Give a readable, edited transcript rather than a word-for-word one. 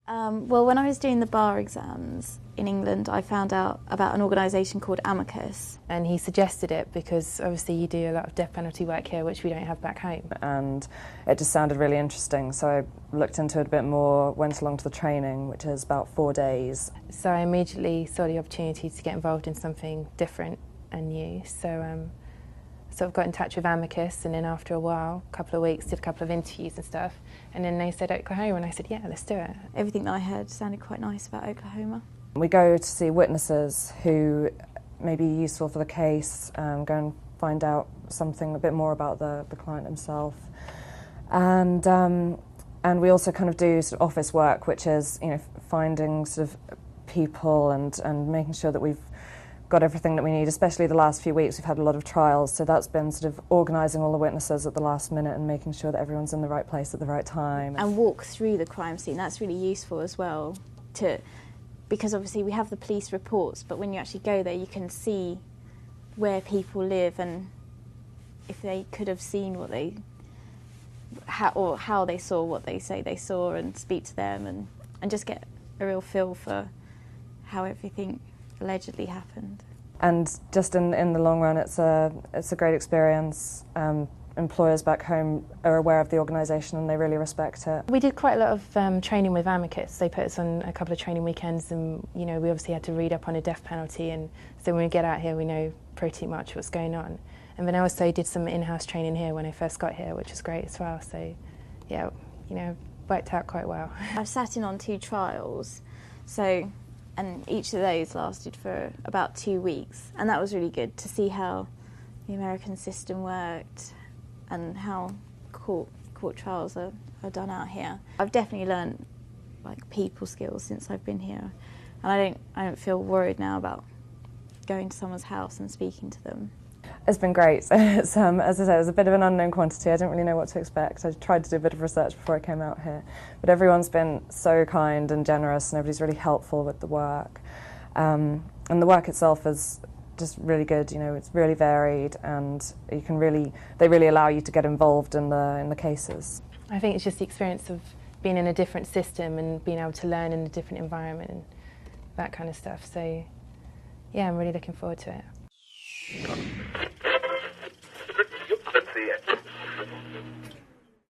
Well, when I was doing the bar exams in England, I found out about an organisation called Amicus. And he suggested it because obviously you do a lot of death penalty work here, which we don't have back home. And it just sounded really interesting, so I looked into it a bit more, went along to the training, which is about 4 days. So I immediately saw the opportunity to get involved in something different and new. So sort of got in touch with Amicus, and then after a while, a couple of weeks, did a couple of interviews and stuff, and then they said Oklahoma, and I said, yeah, let's do it. Everything that I heard sounded quite nice about Oklahoma. We go to see witnesses who may be useful for the case, go and find out something a bit more about the client himself. And we also kind of do sort of office work, which is, you know, finding sort of people and making sure that we've got everything that we need, especially the last few weeks. We've had a lot of trials, so that's been sort of organising all the witnesses at the last minute and making sure that everyone's in the right place at the right time. And walk through the crime scene, that's really useful as well, because obviously we have the police reports, but when you actually go there you can see where people live and if they could have seen what they, how they saw what they say they saw, and speak to them and just get a real feel for how everything allegedly happened. And just in the long run, it's a great experience. Employers back home are aware of the organisation and they really respect it. We did quite a lot of training with Amicus. They put us on a couple of training weekends, and you know, we obviously had to read up on a death penalty, and so when we get out here we know pretty much what's going on. And then I also did some in-house training here when I first got here, which was great as well. So yeah, you know, worked out quite well. I've sat in on 2 trials, and each of those lasted for about 2 weeks, and that was really good to see how the American system worked and how court trials are done out here. I've definitely learned like people skills since I've been here, and I don't feel worried now about going to someone's house and speaking to them. It's been great. It's, as I said, it was a bit of an unknown quantity. I didn't really know what to expect. I tried to do a bit of research before I came out here. But everyone's been so kind and generous, and everybody's really helpful with the work. And the work itself is just really good. You know, it's really varied, and they really allow you to get involved in the cases. I think it's just the experience of being in a different system and being able to learn in a different environment and that kind of stuff. So yeah, I'm really looking forward to it.